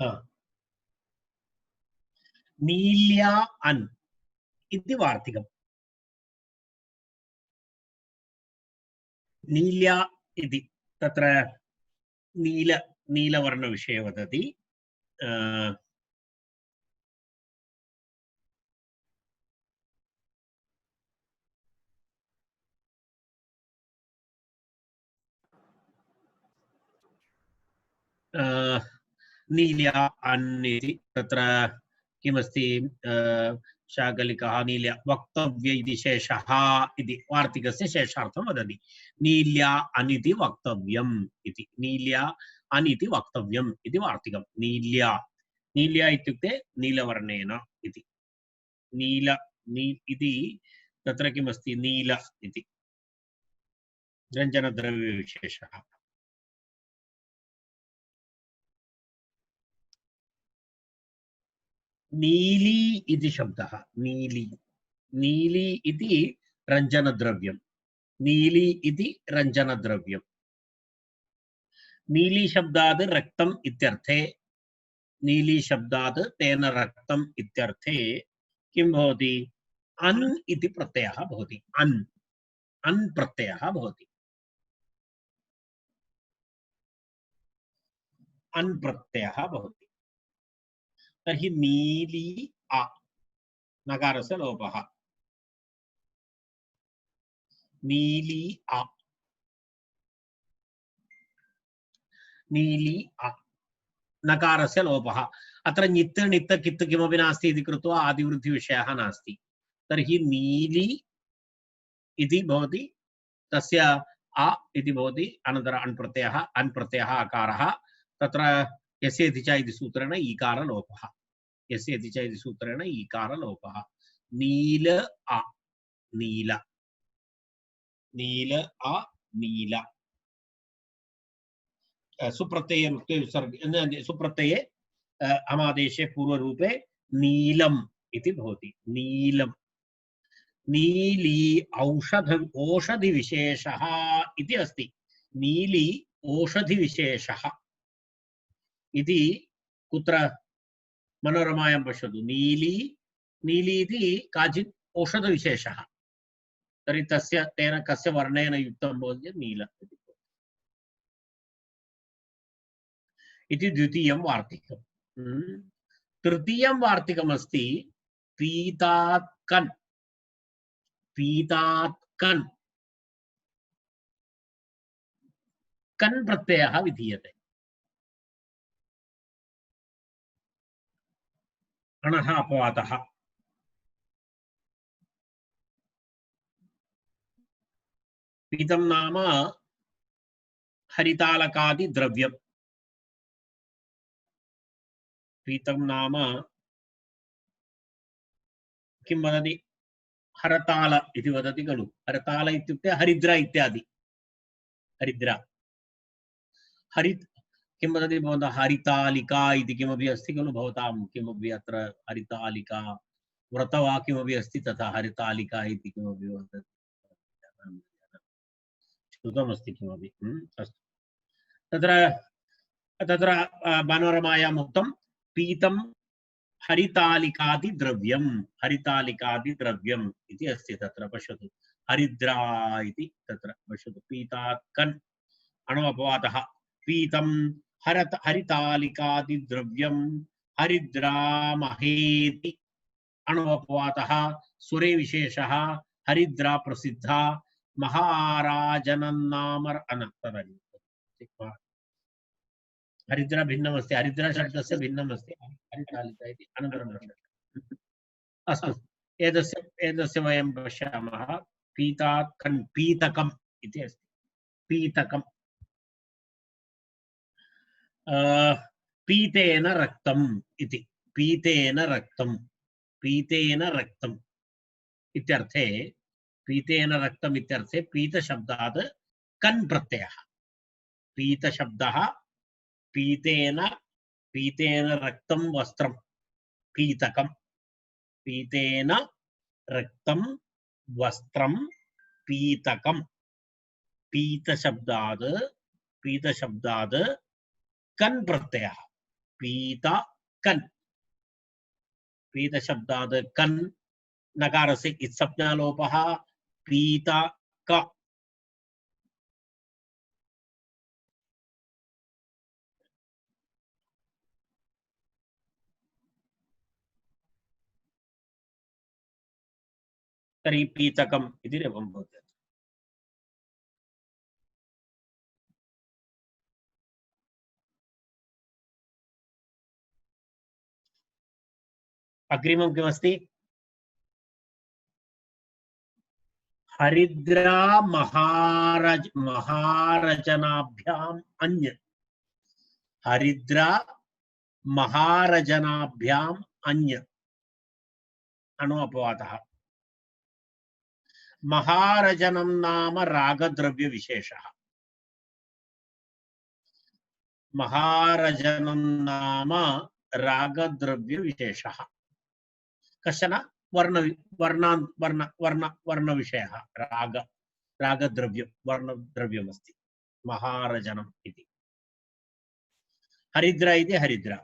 हाँ, नील्या अन् इति वार्तिकम्। नील्या इति तत्र नीलवर्णविषये वदति। नील्या अन् इति तत्र किमस्ति? शाकलिकः नील्या वक्तव्य इति शेषः इति वार्तिकस्य शेषार्थं वदति। नील्या अन् इति वक्तव्यम् इति। नील्या अन् इति वक्तव्यम् इति वार्तिकं। नील्या नील्या इत्युक्ते नीलवर्णेन इति। नील इति तत्र किमस्ति? नील इति व्यञ्जनद्रव्यविशेषः। नीली इति शब्दः। नीली नीली इति रञ्जनद्रव्यं। नीली इति रञ्जनद्रव्यं। नीली शब्दात् रक्तम् इत्यर्थे, नीली शब्दात् तेन रक्तम् इत्यर्थे किं भवति? अन् इति प्रत्ययः भवति। अन् प्रत्ययः भवति। अन् प्रत्ययः भवति। तर्हि नीली अ नकारस्य लोपः। नीली अ नीली अ नकारस्य लोपः। अत्र नित्य नित्य कित् किमपि नास्ति इति कृत्वा आदिवृद्धिविषयः नास्ति। तर्हि नीली इति भवति, तस्य अ इति भवति, अनन्तरं अण् प्रत्ययः अकारः, तत्र यस्य इति च इति सूत्रेण ईकारलोपः। यस्य इति च इति सूत्रेण ईकारलोपः। नील अ नील, नील अ नील। सुप्रत्यये विसर्ग सुप्रत्यये अमादेशे पूर्वरूपे नीलम् इति भवति। नीलम्। नीली ओषधिविशेषः इति अस्ति। नीली ओषधिविशेषः इति कुत्र? मनोरमायां पश्यतु। नीली नीली इति काचित् औषधविशेषः। तर्हि तस्य तेन कस्य वर्णेन युक्तं भवति? नील इति द्वितीयं वार्तिकम्। तृतीयं वार्तिकमस्ति पीतात् कन्। पीतात् कन् कन् प्रत्ययः विधीयते। अणः अपवादः। पीतं नाम हरितालकादिद्रव्यम्। पीतं नाम किं वदति? हरताल इति वदति खलु। हरताल इत्युक्ते हरिद्रा इत्यादि। हरिद्रा किं वदति भवन्तः? हरितालिका इति किमपि अस्ति खलु भवतां? किमपि अत्र हरितालिका व्रत वा किमपि अस्ति तथा हरितालिका इति किमपि वदति, श्रुतमस्ति किमपि। अस्तु, तत्र तत्र मनोरमायाम् उक्तं पीतं हरितालिकादिद्रव्यम्। हरितालिकादिद्रव्यम् इति अस्ति तत्र। पश्यतु, हरिद्रा इति तत्र पश्यतु। पीतात् कन् अणो अपवादः। पीतं हरितालिकादिद्रव्यम् हरिद्रामहेति अणो अपवादः। सुरे विशेषः हरिद्रा प्रसिद्धा महाराजनन्नाम हरिद्रा भिन्नमस्ति। हरिद्रा शब्दस्य भिन्नमस्ति। हरितालिका इति अनन्तरं अस्तु, एतस्य वयं पश्यामः। पीतात् कन् पीतकम् इति अस्ति। पीतकम्। पीतेन रक्तम् इति। पीतेन रक्तम्। पीतेन रक्तम् इत्यर्थे, पीतेन रक्तम् इत्यर्थे पीतशब्दात् कन् प्रत्ययः। पीतशब्दः पीतेन रक्तं वस्त्रं पीतकम्। पीतेन रक्तं वस्त्रं पीतकम्। पीतशब्दात् कन् प्रत्ययः। पीता कन् पीतशब्दात् कन् नकारस्य इत्संज्ञालोपः पीता क तर्हि पीतकम् इति रूपं भवति। अग्रिमं किमस्ति? हरिद्रा महारजनाभ्याम् अन्य हरिद्रा महारजनाभ्याम् अन्य अणु अपवादः। महारजनं नाम रागद्रव्य विशेषः। महारजनं नाम रागद्रव्य विशेषः। कश्चन वर्ण वर्ण वर्ण वर्ण वर्ण विषयः राग रागद्रव्य वर्णद्रव्यमस्ति महारजनम् इति। हरिद्रा इति हरिद्रा।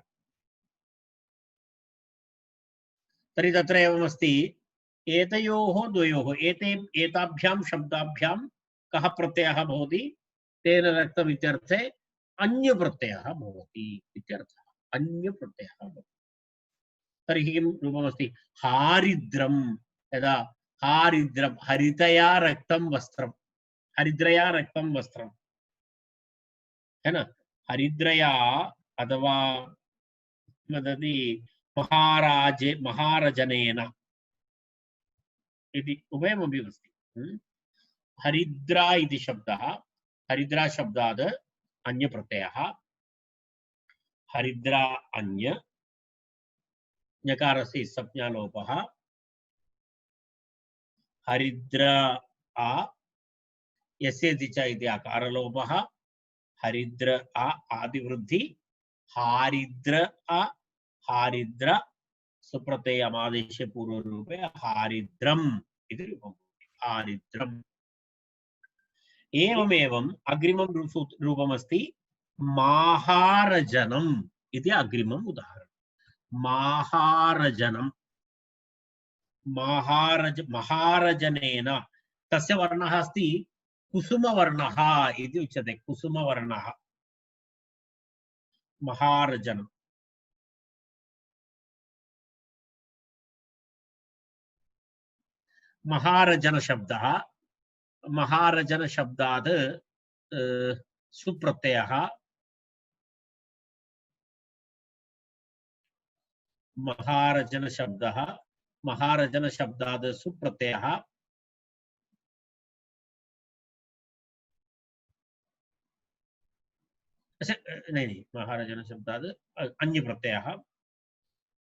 तर्हि तत्र एवमस्ति एतयोः द्वयोः एताभ्यां शब्दाभ्यां कः प्रत्ययः भवति? तेन रक्तम् इत्यर्थे अन्य प्रत्ययः भवति इत्यर्थः। अन्य प्रत्ययः भवति। तर्हि किं रूपमस्ति? हारिद्रं। यदा हारिद्रं हरितया रक्तं वस्त्रं, हरिद्रया रक्तं वस्त्रं है ना, हरिद्रया अथवा वदति महारजनेन इति उभयमपि अस्ति। हरिद्रा इति शब्दः, हरिद्रा शब्दात् अन्य प्रत्ययः, हरिद्रा अन्य ञकारस्य संज्ञालोपः, हरिद्रा आ यस्येति च इति आकारलोपः, हरिद्र आ आदिवृद्धि, हारिद्र आ हारिद्र सुप्रत्यय अमादेश पूर्वरूपे हारिद्रम् इति रूपं भवति। हारिद्रम्। एवमेवम् अग्रिमं रूपमस्ति माहारजनम् इति अग्रिमम् उदाहरणम्। माहारजनम् महारजनेन तस्य वर्णः अस्ति कुसुमवर्णः इति उच्यते। कुसुमवर्णः महारजनम्। महारजन शब्दः, महारजन शब्दात् सुप्रत्ययः, महारजन शब्दः, महारजन शब्दात् सुप्रत्ययः, नहीं महारजन शब्दात् अन्य प्रत्ययः,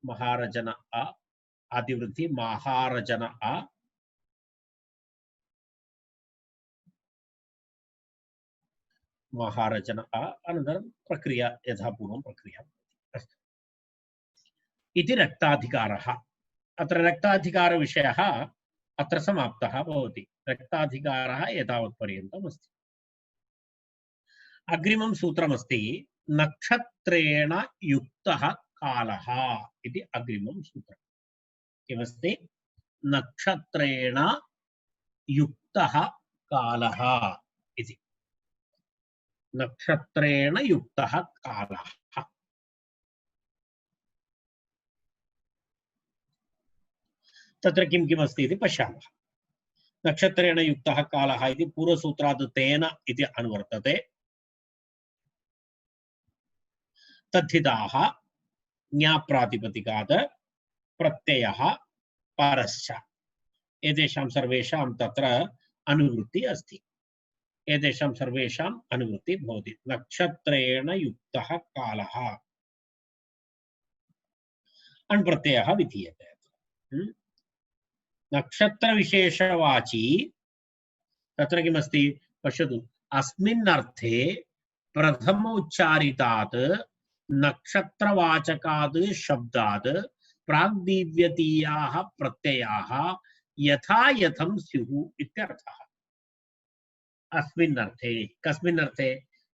महारजन आ आदिवृद्धि महारजन आ महारजन आ अनन्तरं प्रक्रिया यथापूर्वं प्रक्रिया। अस्तु इति रक्ताधिकारः। अत्र रक्ताधिकारविषयः अत्र समाप्तः भवति। रक्ताधिकारः एतावत्पर्यन्तम् अस्ति। अग्रिमं सूत्रमस्ति नक्षत्रेण युक्तः कालः इति अग्रिमं सूत्रम्। किमस्ति? नक्षत्रेण युक्तः कालः इति। नक्षत्रेण युक्तः कालः। तत्र किं किम् अस्ति इति पश्यामः। नक्षत्रेण युक्तः कालः इति पूर्वसूत्रात् तेन इति अनुवर्तते। तद्धिताः ज्ञाप्रातिपदिकात् प्रत्ययः परश्च एतेषां सर्वेषां तत्र अनुवृत्ति अस्ति। एतेषां सर्वेषाम् अनुवृत्ति भवति। नक्षत्रेण युक्तः कालः अण्प्रत्ययः विधीयते। नक्षत्रविशेषवाची तत्र किमस्ति पश्यतु। अस्मिन् अर्थे प्रथमोच्चारितात् नक्षत्रवाचकात् शब्दात् प्राग्दिव्यतीयाः प्रत्ययाः यथा यथं स्युः इत्यर्थः। अस्मिन् अर्थे कस्मिन् अर्थे?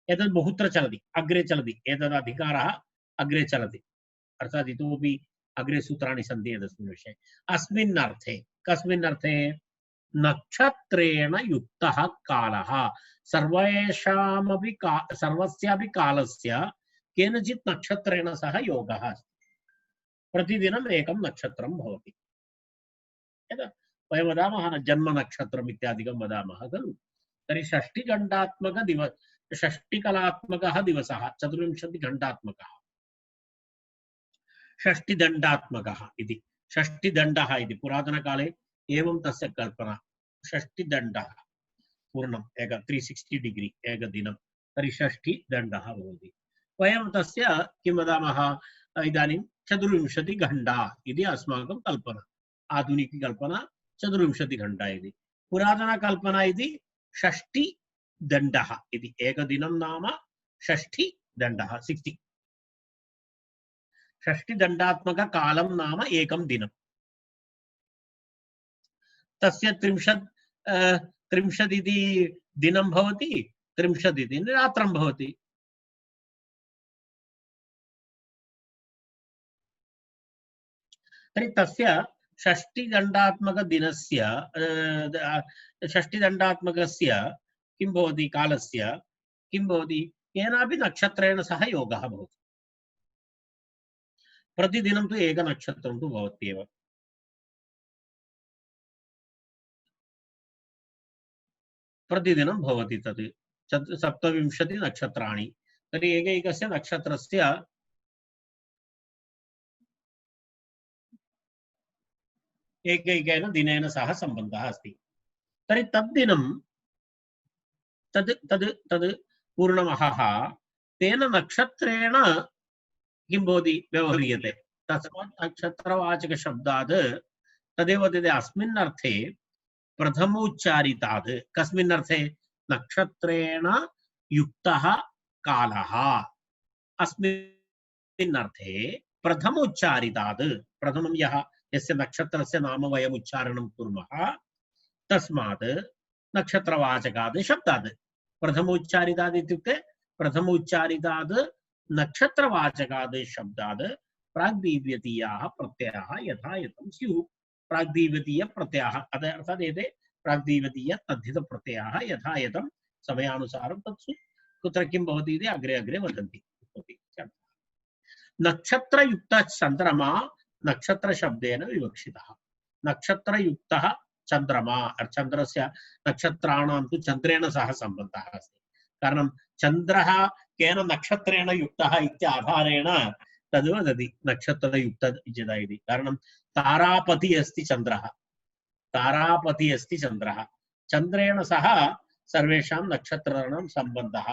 एतद् बहुत्र चलति, अग्रे चलति। एतद् अधिकारः अग्रे चलति अर्थात् इतोपि अग्रे सूत्राणि सन्ति एतस्मिन् विषये अस्मिन् अर्थे कस्मिन् अर्थे नक्षत्रेण युक्तः कालः सर्वस्यापि कालस्य केनचित् नक्षत्रेण सह योगः अस्ति प्रतिदिनम् एकं नक्षत्रं भवति यदा वयं वदामः जन्म नक्षत्रम् इत्यादिकं वदामः खलु तर्हि षष्टिकलात्मकः दिवसः 24 घण्टात्मकः षष्टिदण्डात्मकः इति षष्टिदण्डः इति पुरातनकाले एवं तस्य कल्पना षष्टिदण्डः पूर्णम् 360 डिग्री एकदिनं तर्हि षष्टिदण्डः भवति वयं तस्य किं वदामः इदानीं 24 घण्टा इति अस्माकं कल्पना आधुनिककल्पना 24 घण्टा इति पुरातनकल्पना इति षष्टिदण्डः इति एकदिनं नाम षष्टिदण्डः 60 षष्टिदण्डात्मककालं नाम एकं दिनं तस्य 30 इति दिनं भवति 30 इति रात्रं भवति तर्हि तस्य षष्टिदण्डात्मकदिनस्य षष्टिदण्डात्मकस्य किं भवति कालस्य किं भवति केनापि नक्षत्रेण सह योगः भवति प्रतिदिनं तु एकनक्षत्रं तु भवत्येव प्रतिदिनं भवति तत् 27 नक्षत्राणि तर्हि एकैकस्य नक्षत्रस्य एकैकेन दिनेन सह सम्बन्धः अस्ति तर्हि तद्दिनं तद् तद् तद् पूर्णमहः तेन नक्षत्रेण किं भवति व्यवह्रियते तस्मात् नक्षत्रवाचकशब्दात् तदेव वदति अस्मिन् अर्थे प्रथमोच्चारितात् कस्मिन् अर्थे नक्षत्रेण युक्तः कालः अस्मिन् अर्थे प्रथमोच्चारितात् प्रथमं यस्य नक्षत्रस्य नाम वयम् उच्चारणं कुर्मः तस्मात् नक्षत्रवाचकात् शब्दात् प्रथमोच्चारितात् इत्युक्ते प्रथमोच्चारितात् नक्षत्रवाचकात् शब्दात् प्राग्दीव्यतीयाः प्रत्ययाः यथा यथं स्युः प्राग्दीव्यतीय प्रत्ययाः अर्थात् एते प्राग्दीव्यतीय तद्धित प्रत्ययाः यथा यथं समयानुसारं तत्सु कुत्र किं भवति इति अग्रे अग्रे वदन्ति नक्षत्रयुक्तः चन्द्रमा नक्षत्र शब्देन विवक्षितः नक्षत्रयुक्तः चन्द्रमा चन्द्रस्य नक्षत्राणां तु चन्द्रेण सह सम्बन्धः अस्ति कारणं चन्द्रः केन नक्षत्रेण युक्तः इति आधारेण तद् वदति नक्षत्रयुक्तः इति कारणं तारापति अस्ति चन्द्रः तारापति अस्ति चन्द्रः चन्द्रेण सह सर्वेषां नक्षत्राणां सम्बन्धः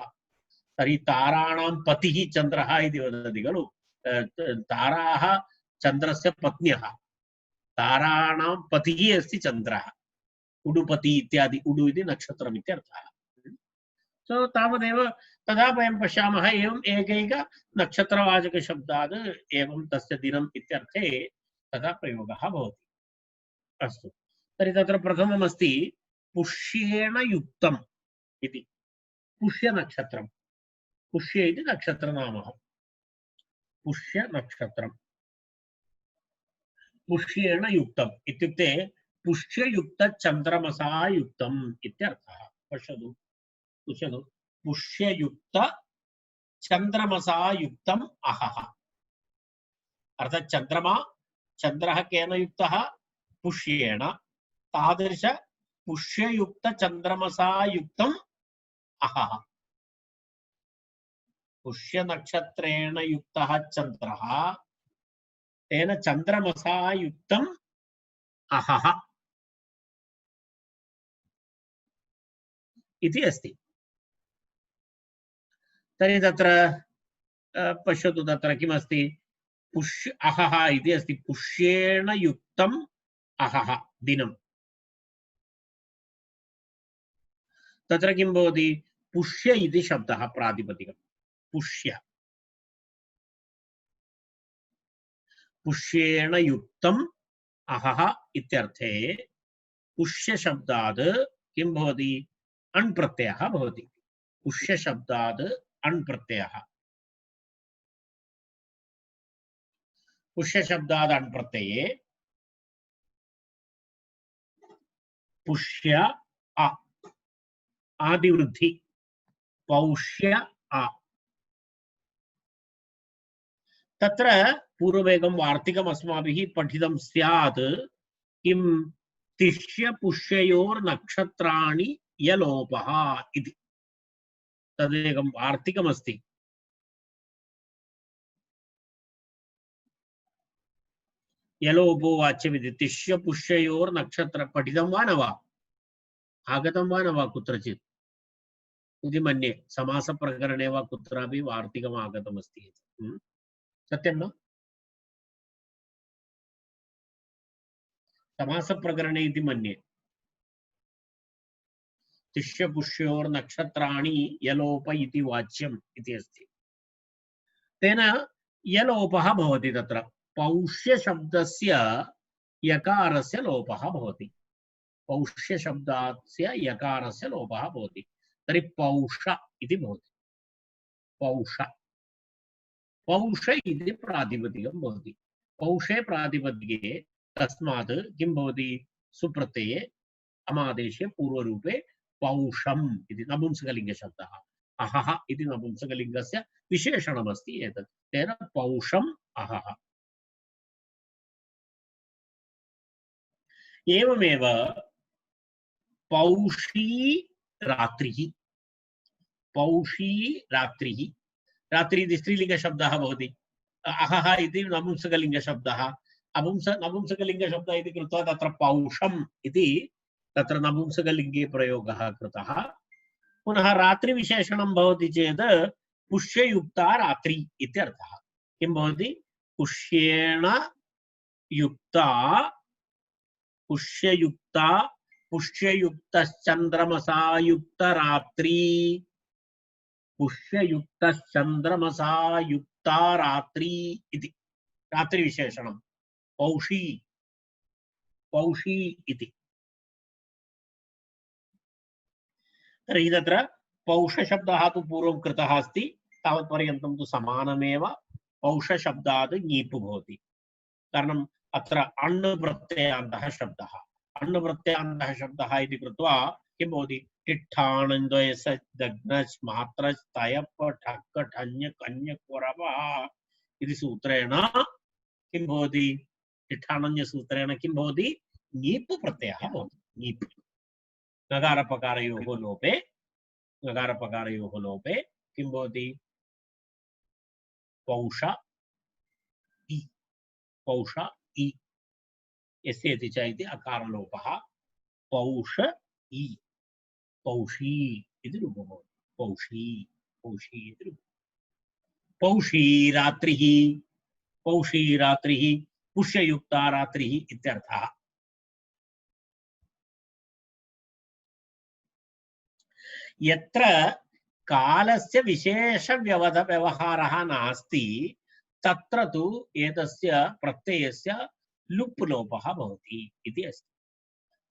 तर्हि ताराणां पतिः चन्द्रः इति वदति खलु ताराः चन्द्रस्य पत्न्यः ताराणां पतिः अस्ति चन्द्रः उडुपति इत्यादि उडु इति नक्षत्रम् इत्यर्थः सो तावदेव तदा वयं पश्यामः एवम् एकैक नक्षत्रवाचकशब्दात् एवं तस्य दिनम् इत्यर्थे तदा प्रयोगः भवति अस्तु तर्हि तत्र प्रथममस्ति पुष्येण युक्तम् इति पुष्यनक्षत्रं पुष्य इति नक्षत्रनामः पुष्यनक्षत्रं पुष्येण युक्तम् इत्युक्ते पुष्ययुक्तचन्द्रमसा युक्तम् इत्यर्थः पश्यतु पश्यतु पुष्ययुक्तचन्द्रमसा युक्तम् अहः अर्थात् चन्द्रमा चन्द्रः केन युक्तः पुष्येण तादृश पुष्ययुक्तचन्द्रमसा युक्तम् अहः पुष्यनक्षत्रेण युक्तः चन्द्रः तेन चन्द्रमसा युक्तम् अहः इति अस्ति तर्हि तत्र पश्यतु तत्र किमस्ति पुष्य अहः इति अस्ति पुष्येण युक्तम् अहः दिनं तत्र किं भवति पुष्य इति शब्दः प्रातिपदिकं पुष्य पुष्येण युक्तम् अहः इत्यर्थे पुष्य शब्दात् किं भवति अण् प्रत्ययः भवति पुष्य शब्दात् अण् प्रत्ययः पुष्य शब्दाद् अण् प्रत्यये पुष्य अ आदिवृद्धि पौष्य अ तत्र पूर्वमेकं वार्तिकम् अस्माभिः पठितं स्यात् किं तिष्य पुष्ययोर्नक्षत्राणि यलोपः इति तदेकं वार्तिकमस्ति यलोपो वाच्यमिति तिष्य पुष्ययोर्नक्षत्र पठितं वा न वा आगतं वा न वा कुत्रचित् इति मन्ये समासप्रकरणे वा कुत्रापि वार्तिकम् आगतमस्ति सत्यं न समासप्रकरणे इति मन्ये तिष्य पुष्योर्नक्षत्राणि यलोप इति वाच्यम् इति अस्ति तेन यलोपः भवति तत्र पौष्य शब्दस्य यकारस्य लोपः भवति पौष्य शब्दास्य यकारस्य लोपः भवति तर्हि पौष इति भवति पौष पौष इति प्रातिपदिकं भवति पौषे प्रातिपदिके तस्मात् किं भवति सुप्रत्यये अमादेशे पूर्वरूपे पौषम् इति नपुंसकलिङ्गशब्दः अहः इति नपुंसकलिङ्गस्य विशेषणमस्ति एतत् तेन पौषम् अहः एवमेव पौषी रात्रिः पौषी रात्रिः रात्रि इति स्त्रीलिङ्गशब्दः भवति अहः इति नपुंसकलिङ्गशब्दः नपुंसकलिङ्गशब्दः इति कृत्वा तत्र पौषम् इति तत्र नपुंसकलिङ्गे प्रयोगः कृतः पुनः रात्रिविशेषणं भवति चेत् पुष्ययुक्ता रात्रि इत्यर्थः किं भवति पुष्येण युक्ता पुष्ययुक्ता पुष्ययुक्तश्चन्द्रमसायुक्तरात्रि पुष्ययुक्तश्चन्द्रमसायुक्ता रात्रि इति रात्रिविशेषणं पौषी पौषी इति तर्हि तत्र पौषशब्दः तु पूर्वं कृतः अस्ति तावत्पर्यन्तं तु समानमेव पौषशब्दात् ङीप् भवति कारणम् अत्र अण् प्रत्ययान्तः शब्दः अण् प्रत्ययान्तः शब्दः इति कृत्वा किं भवति टिट्ठाणन्द्वयस दग्नच् मात्रच् तयप् ठक् ठञ् कञ् कोरवः इति सूत्रेण किं भवति टिट्ठाणञ्सूत्रेण किं भवति ङीप् प्रत्ययः भवति ङीप् नगारपकारयोः लोपे किं भवति पौष इ पौष इ यस्य इति च इति अकारलोपः पौष इ पौषी इति रूपं भवति पौषी पौषी इति रूपं पौषी रात्रिः पुष्ययुक्ता रात्रिः इत्यर्थः यत्र कालस्य विशेषव्यवहारः नास्ति तत्र तु एतस्य प्रत्ययस्य लुप् लोपः भवति इति अस्ति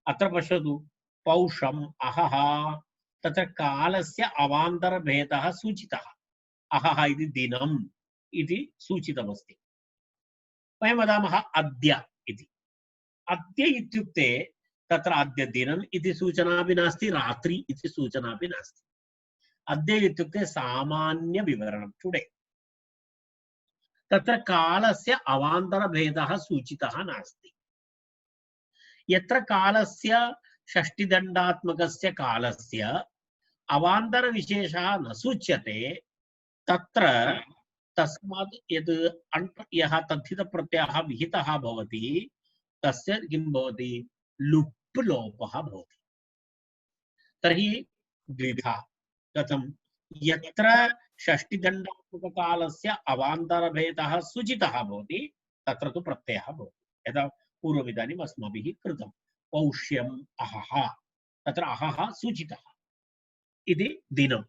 अत्र पश्यतु पौषम् अहः तत्र कालस्य अवान्तरभेदः सूचितः अहः इति दिनम् इति सूचितमस्ति वयं वदामः अद्य इति अद्य इत्युक्ते तत्र अद्य दिनम् इति सूचनापि नास्ति रात्रि इति सूचनापि नास्ति अद्य इत्युक्ते सामान्यविवरणं टुडे तत्र कालस्य अवान्तरभेदः सूचितः नास्ति यत्र कालस्य षष्टिदण्डात्मकस्य कालस्य अवान्तरविशेषः न सूच्यते तत्र तस्मात् यद् यः तद्धितप्रत्ययः विहितः भवति तस्य किं भवति लुप् लोपः भवति तर्हि द्विधा कथं यत्र षष्टिदण्डात्मककालस्य अवान्तरभेदः सूचितः भवति तत्र तु प्रत्ययः भवति यदा पूर्वमिदानीम् अस्माभिः कृतं पौष्यम् अहः तत्र अहः सूचितः इति दिनं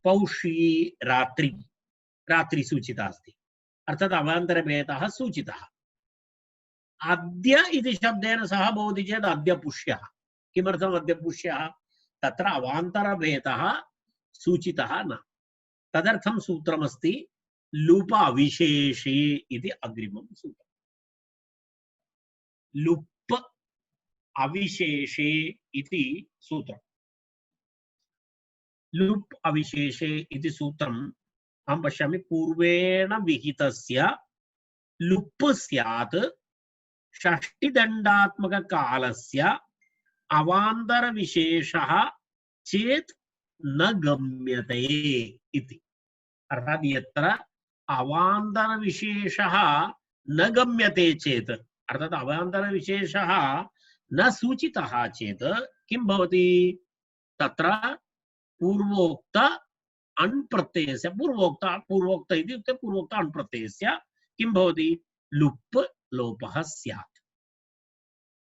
पौषी रात्रि सूचिता अस्ति अर्थात् अवान्तरभेदः सूचितः अद्य इति शब्देन सह भवति चेत् अद्य पुष्यः किमर्थम् अद्य पुष्यः तत्र अवान्तरभेदः सूचितः न तदर्थं सूत्रमस्ति लुप अविशेषे इति अग्रिमं सूत्रम्। लुप अविशेषे इति सूत्रम्। लुप अविशेषे इति सूत्रम् अहं पश्यामि। पूर्वेण विहितस्य लुप स्यात् षष्टिदण्डात्मककालस्य अवान्तरविशेषः चेत् न गम्यते इति। अर्थात् यत्र अवान्तरविशेषः न गम्यते चेत्, अर्थात् अवान्तरविशेषः न सूचितः चेत् किं भवति? तत्र पूर्वोक्त अण् प्रत्ययस्य पूर्वोक्त इत्युक्ते पूर्वोक्त अण् प्रत्ययस्य किं भवति? लुप् लोपः स्यात्।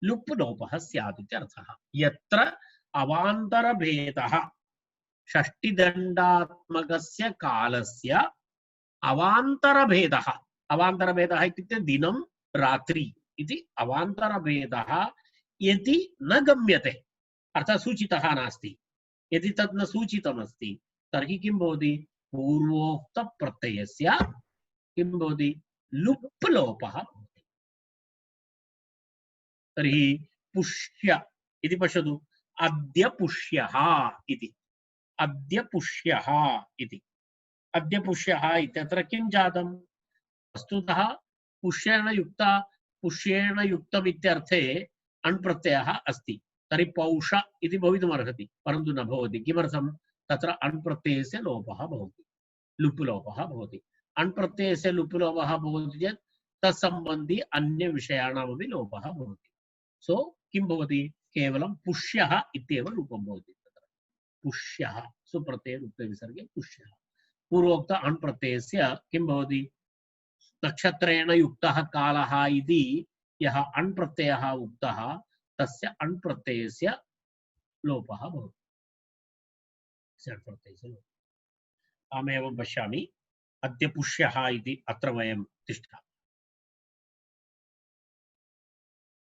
लुप् लोपः स्यात् इति अर्थः। यत्र अवान्तरभेदः षष्टिदण्डात्मकस्य कालस्य अवान्तरभेदः, अवान्तरभेदः इत्युक्ते दिनं रात्रि इति अवान्तरभेदः यदि न गम्यते, अर्थात् सूचितः नास्ति, यदि तत् न सूचितमस्ति तर्हि किं भवति? पूर्वोक्तप्रत्ययस्य किं भवति? लुप् लोपः भवति। तर्हि पुष्य इति पश्यतु। अद्य पुष्यः इति, अद्य पुष्यः इति, अद्य पुष्यः इत्यत्र किं जातम्? वस्तुतः पुष्येण युक्तम् इत्यर्थे अण् प्रत्ययः अस्ति। तर्हि पौष इति भवितुमर्हति, परन्तु न भवति। किमर्थं? तत्र अण् प्रत्ययस्य लोपः भवति, लुप् लोपः भवति। अण् प्रत्ययस्य लुप् लोपः भवति चेत् तत्सम्बन्धी अन्यविषयाणामपि लोपः भवति। सो किं भवति? केवलं पुष्यः इत्येव रूपं भवति। तत्र पुष्यः सुप्रत्यये रूपे विसर्गे पुष्यः। पूर्वोक्त अण् प्रत्ययस्य किं भवति? नक्षत्रेण युक्तः कालः इति यः अण् प्रत्ययः उक्तः तस्य अण् प्रत्ययस्य लोपः भवति। अहमेवं पश्यामि। अद्य पुष्यः इति अत्र वयं तिष्ठामः।